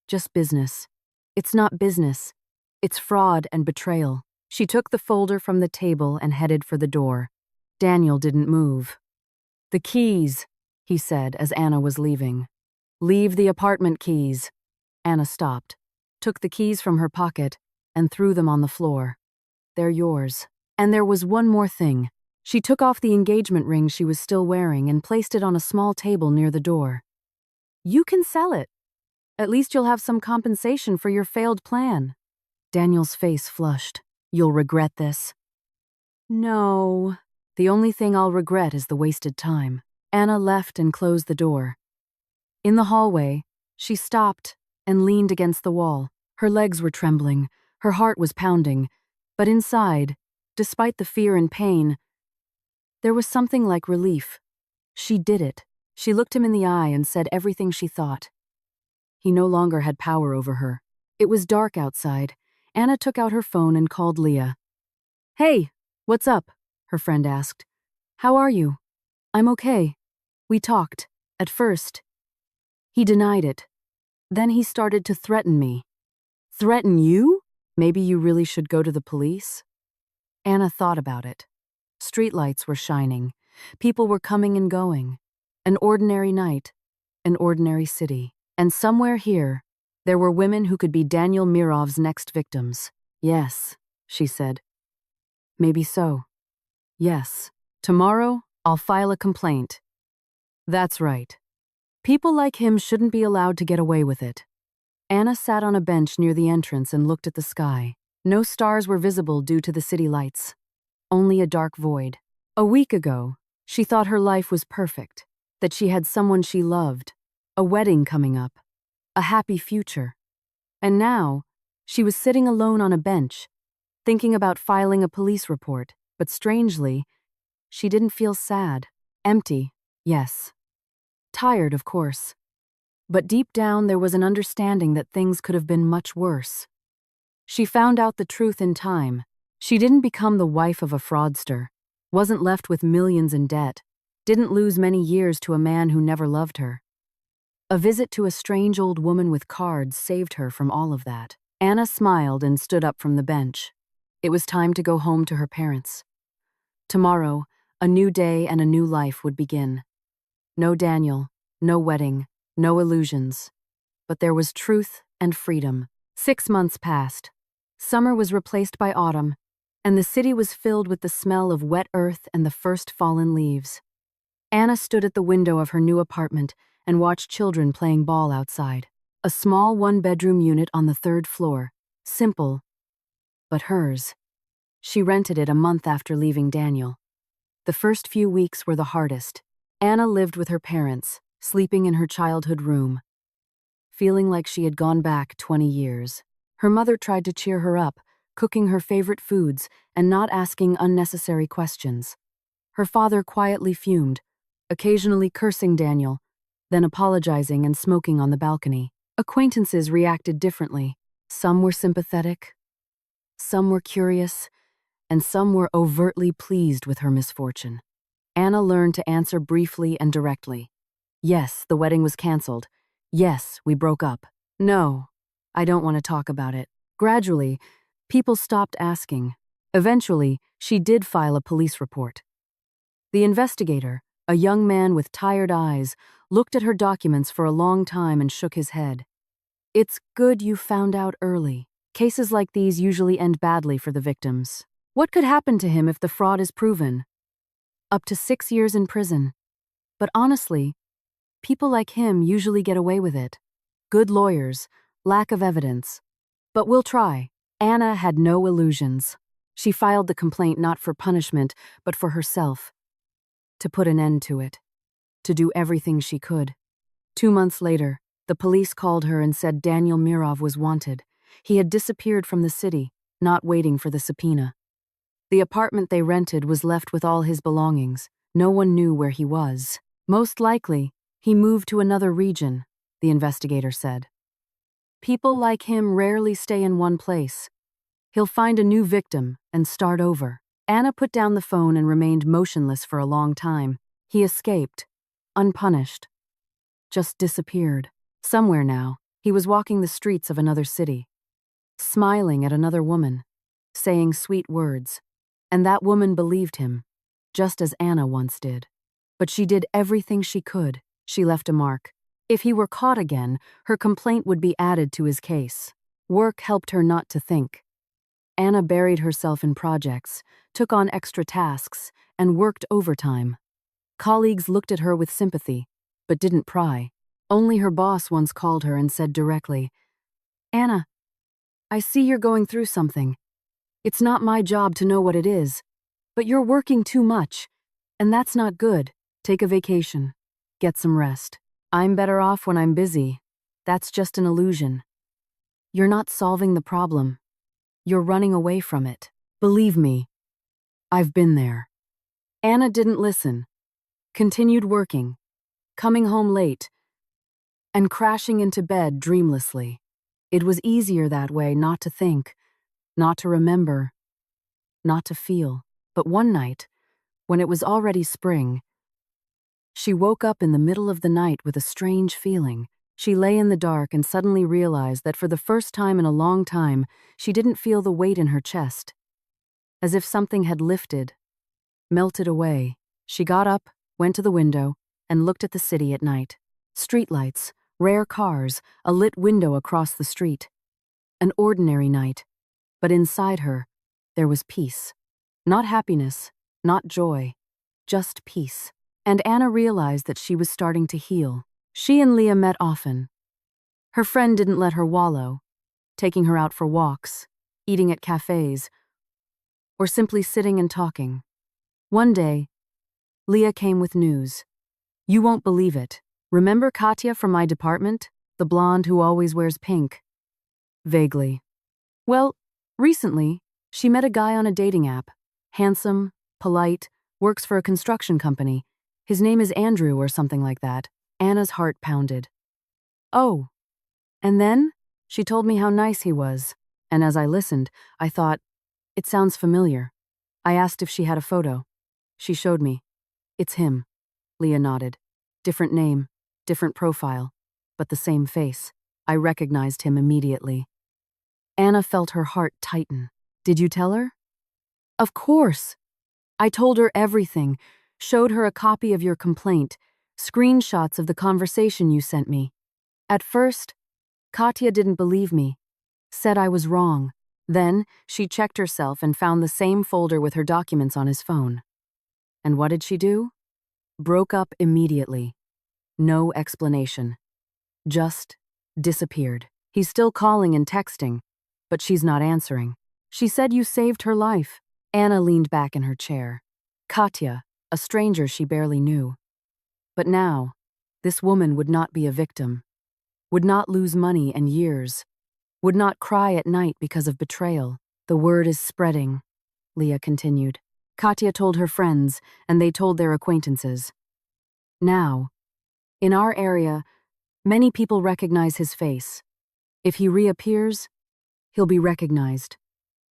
"Just business. It's not business. It's fraud and betrayal." She took the folder from the table and headed for the door. Daniel didn't move. "The keys," he said as Anna was leaving. "Leave the apartment keys." Anna stopped, took the keys from her pocket, and threw them on the floor. "They're yours." And there was one more thing. She took off the engagement ring she was still wearing and placed it on a small table near the door. "You can sell it. At least you'll have some compensation for your failed plan." Daniel's face flushed. "You'll regret this." "No. The only thing I'll regret is the wasted time." Anna left and closed the door. In the hallway, she stopped and leaned against the wall. Her legs were trembling, her heart was pounding, but inside, despite the fear and pain, there was something like relief. She did it. She looked him in the eye and said everything she thought. He no longer had power over her. It was dark outside. Anna took out her phone and called Leah. "Hey, what's up?" her friend asked. "How are you?" "I'm okay. We talked. At first. He denied it. Then he started to threaten me." "Threaten you?" Maybe you really should go to the police? Anna thought about it. Streetlights were shining. People were coming and going. An ordinary night, an ordinary city. And somewhere here, there were women who could be Daniel Mirov's next victims. Yes, she said. Maybe so. Yes. Tomorrow, I'll file a complaint. That's right. People like him shouldn't be allowed to get away with it. Anna sat on a bench near the entrance and looked at the sky. No stars were visible due to the city lights. Only a dark void. A week ago, she thought her life was perfect, that she had someone she loved, a wedding coming up, a happy future. And now, she was sitting alone on a bench, thinking about filing a police report, but strangely, she didn't feel sad. Empty, yes. Tired, of course. But deep down there was an understanding that things could have been much worse. She found out the truth in time. She didn't become the wife of a fraudster, wasn't left with millions in debt, didn't lose many years to a man who never loved her. A visit to a strange old woman with cards saved her from all of that. Anna smiled and stood up from the bench. It was time to go home to her parents. Tomorrow, a new day and a new life would begin. No Daniel, no wedding, no illusions. But there was truth and freedom. 6 months passed. Summer was replaced by autumn, and the city was filled with the smell of wet earth and the first fallen leaves. Anna stood at the window of her new apartment and watched children playing ball outside. A small one-bedroom unit on the 3rd floor. Simple, but hers. She rented it a month after leaving Daniel. The first few weeks were the hardest. Anna lived with her parents, sleeping in her childhood room, feeling like she had gone back 20 years. Her mother tried to cheer her up, cooking her favorite foods and not asking unnecessary questions. Her father quietly fumed, occasionally cursing Daniel, then apologizing and smoking on the balcony. Acquaintances reacted differently. Some were sympathetic, some were curious, and some were overtly pleased with her misfortune. Anna learned to answer briefly and directly. Yes, the wedding was canceled. Yes, we broke up. No, I don't want to talk about it. Gradually, people stopped asking. Eventually, she did file a police report. The investigator, a young man with tired eyes, looked at her documents for a long time and shook his head. It's good you found out early. Cases like these usually end badly for the victims. What could happen to him if the fraud is proven? Up to 6 years in prison. But honestly, people like him usually get away with it. Good lawyers, lack of evidence. But we'll try. Anna had no illusions. She filed the complaint not for punishment, but for herself. To put an end to it. To do everything she could. 2 months later, the police called her and said Daniel Mirov was wanted. He had disappeared from the city, not waiting for the subpoena. The apartment they rented was left with all his belongings. No one knew where he was. Most likely, he moved to another region, the investigator said. People like him rarely stay in one place. He'll find a new victim and start over. Anna put down the phone and remained motionless for a long time. He escaped, unpunished. Just disappeared. Somewhere now, he was walking the streets of another city, smiling at another woman, saying sweet words. And that woman believed him, just as Anna once did. But she did everything she could. She left a mark. If he were caught again, her complaint would be added to his case. Work helped her not to think. Anna buried herself in projects, took on extra tasks, and worked overtime. Colleagues looked at her with sympathy, but didn't pry. Only her boss once called her and said directly, "Anna, I see you're going through something. It's not my job to know what it is, but you're working too much, and that's not good. Take a vacation. Get some rest. I'm better off when I'm busy. That's just an illusion. You're not solving the problem. You're running away from it. Believe me, I've been there." Anna didn't listen, continued working, coming home late, and crashing into bed dreamlessly. It was easier that way not to think, not to remember, not to feel. But one night, when it was already spring, she woke up in the middle of the night with a strange feeling. She lay in the dark and suddenly realized that for the first time in a long time, she didn't feel the weight in her chest. As if something had lifted, melted away. She got up, went to the window, and looked at the city at night. Streetlights, rare cars, a lit window across the street. An ordinary night. But inside her, there was peace. Not happiness, not joy, just peace. And Anna realized that she was starting to heal. She and Leah met often. Her friend didn't let her wallow, taking her out for walks, eating at cafes, or simply sitting and talking. One day, Leah came with news. You won't believe it. Remember Katya from my department? The blonde who always wears pink? Vaguely. Well, recently, she met a guy on a dating app. Handsome, polite, works for a construction company. His name is Andrew or something like that. Anna's heart pounded. Oh. And then, she told me how nice he was. And as I listened, I thought, it sounds familiar. I asked if she had a photo. She showed me. It's him. Leah nodded. Different name, different profile, but the same face. I recognized him immediately. Anna felt her heart tighten. Did you tell her? Of course. I told her everything, showed her a copy of your complaint, screenshots of the conversation you sent me. At first, Katya didn't believe me, said I was wrong. Then, she checked herself and found the same folder with her documents on his phone. And what did she do? Broke up immediately. No explanation. Just disappeared. He's still calling and texting, but she's not answering. She said you saved her life. Anna leaned back in her chair. Katya, a stranger she barely knew. But now, this woman would not be a victim, would not lose money and years, would not cry at night because of betrayal. The word is spreading, Leah continued. Katya told her friends, and they told their acquaintances. Now, in our area, many people recognize his face. If he reappears, he'll be recognized.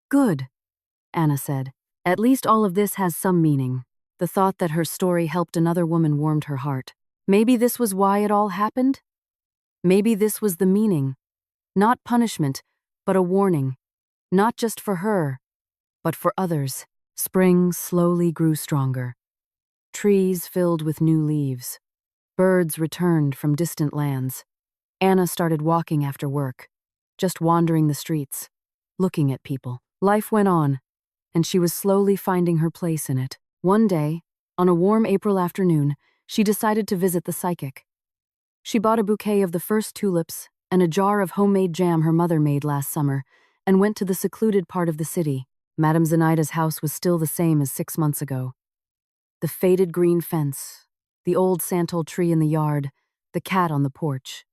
Good, Anna said. At least all of this has some meaning. The thought that her story helped another woman warmed her heart. Maybe this was why it all happened? Maybe this was the meaning. Not punishment, but a warning. Not just for her, but for others. Spring slowly grew stronger. Trees filled with new leaves. Birds returned from distant lands. Anna started walking after work, just wandering the streets, looking at people. Life went on, and she was slowly finding her place in it. One day, on a warm April afternoon, she decided to visit the psychic. She bought a bouquet of the first tulips and a jar of homemade jam her mother made last summer and went to the secluded part of the city. Madame Zenaida's house was still the same as 6 months ago. The faded green fence, the old santol tree in the yard, the cat on the porch.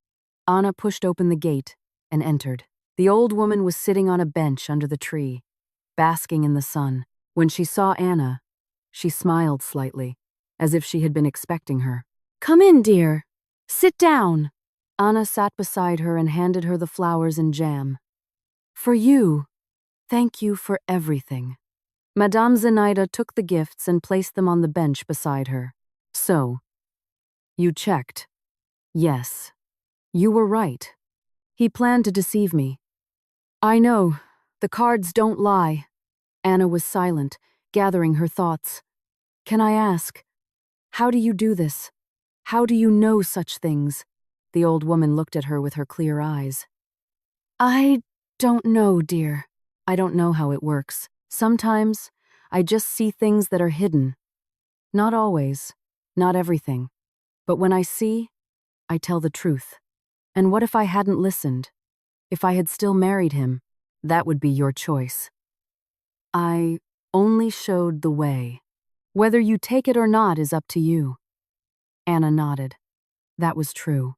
Anna pushed open the gate and entered. The old woman was sitting on a bench under the tree, basking in the sun. When she saw Anna, she smiled slightly, as if she had been expecting her. Come in, dear. Sit down. Anna sat beside her and handed her the flowers and jam. For you. Thank you for everything. Madame Zenaida took the gifts and placed them on the bench beside her. So, you checked. Yes. You were right. He planned to deceive me. I know. The cards don't lie. Anna was silent, gathering her thoughts. Can I ask, how do you do this? How do you know such things? The old woman looked at her with her clear eyes. I don't know, dear. I don't know how it works. Sometimes, I just see things that are hidden. Not always, not everything. But when I see, I tell the truth. And what if I hadn't listened? If I had still married him, that would be your choice. I only showed the way. Whether you take it or not is up to you. Anna nodded. That was true.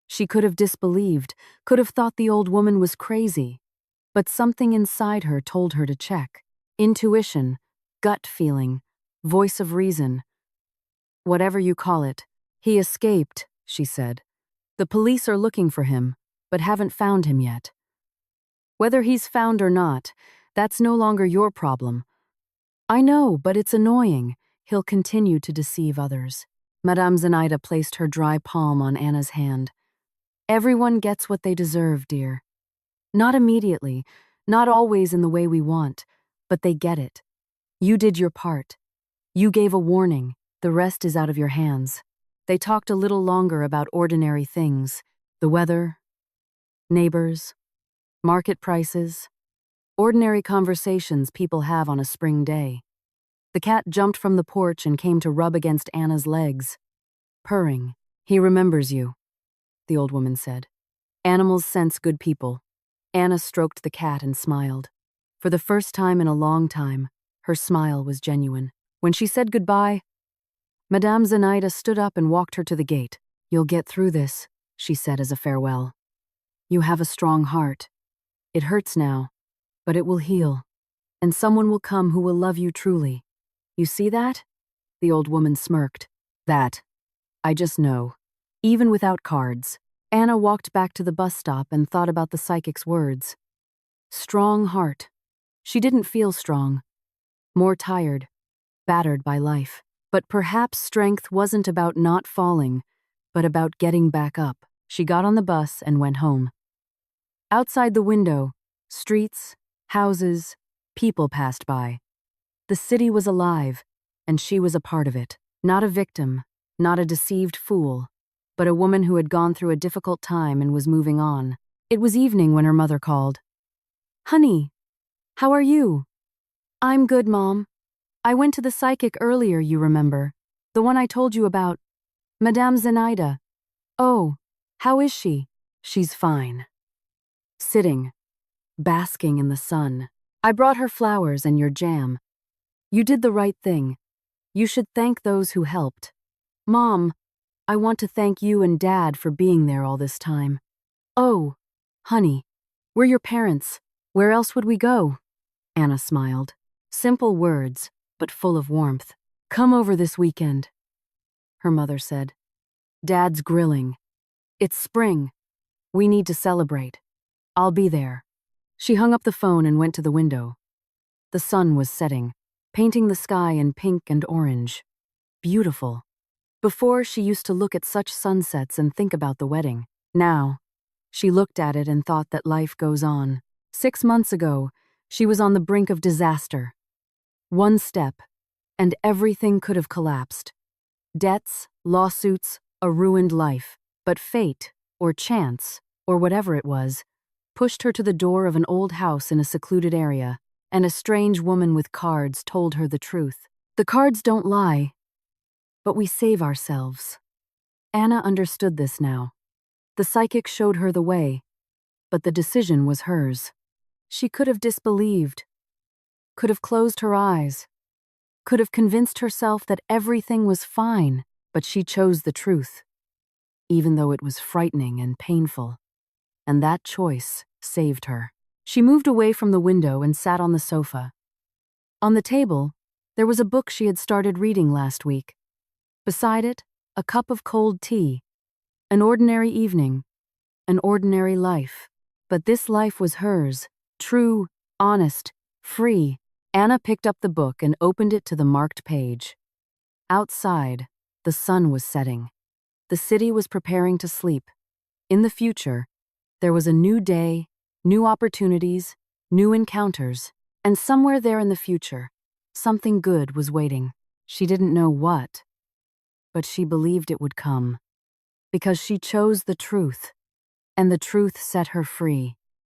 She could have disbelieved, could have thought the old woman was crazy. But something inside her told her to check. Intuition, gut feeling, voice of reason. Whatever you call it. He escaped, she said. The police are looking for him, but haven't found him yet. Whether he's found or not, that's no longer your problem. I know, but it's annoying. He'll continue to deceive others. Madame Zenaida placed her dry palm on Anna's hand. Everyone gets what they deserve, dear. Not immediately, not always in the way we want, but they get it. You did your part. You gave a warning, the rest is out of your hands. They talked a little longer about ordinary things, the weather, neighbors, market prices, ordinary conversations people have on a spring day. The cat jumped from the porch and came to rub against Anna's legs, purring. He remembers you, the old woman said. Animals sense good people. Anna stroked the cat and smiled. For the first time in a long time, her smile was genuine. When she said goodbye, Madame Zenaida stood up and walked her to the gate. You'll get through this, she said as a farewell. You have a strong heart. It hurts now, but it will heal, and someone will come who will love you truly. You see that? The old woman smirked. That. I just know. Even without cards. Anna walked back to the bus stop and thought about the psychic's words. Strong heart. She didn't feel strong. More tired, battered by life. But perhaps strength wasn't about not falling, but about getting back up. She got on the bus and went home. Outside the window, streets, houses, people passed by. The city was alive, and she was a part of it. Not a victim, not a deceived fool, but a woman who had gone through a difficult time and was moving on. It was evening when her mother called. Honey, how are you? I'm good, Mom. I went to the psychic earlier, you remember. The one I told you about. Madame Zenaida. Oh, how is she? She's fine. Sitting, basking in the sun. I brought her flowers and your jam. You did the right thing. You should thank those who helped. Mom, I want to thank you and Dad for being there all this time. Oh, honey, we're your parents. Where else would we go? Anna smiled. Simple words, but full of warmth. Come over this weekend, her mother said. Dad's grilling. It's spring. We need to celebrate. I'll be there. She hung up the phone and went to the window. The sun was setting, painting the sky in pink and orange. Beautiful. Before, she used to look at such sunsets and think about the wedding. Now, she looked at it and thought that life goes on. 6 months ago, she was on the brink of disaster. One step, and everything could have collapsed. Debts, lawsuits, a ruined life. But fate, or chance, or whatever it was, pushed her to the door of an old house in a secluded area, and a strange woman with cards told her the truth. The cards don't lie, but we save ourselves. Anna understood this now. The psychic showed her the way, but the decision was hers. She could have disbelieved, could have closed her eyes, could have convinced herself that everything was fine, but she chose the truth, even though it was frightening and painful. And that choice saved her. She moved away from the window and sat on the sofa. On the table, there was a book she had started reading last week. Beside it, a cup of cold tea. An ordinary evening, an ordinary life. But this life was hers, true, honest, free. Anna picked up the book and opened it to the marked page. Outside, the sun was setting. The city was preparing to sleep. In the future, there was a new day, new opportunities, new encounters, and somewhere there in the future, something good was waiting. She didn't know what, but she believed it would come, because she chose the truth, and the truth set her free.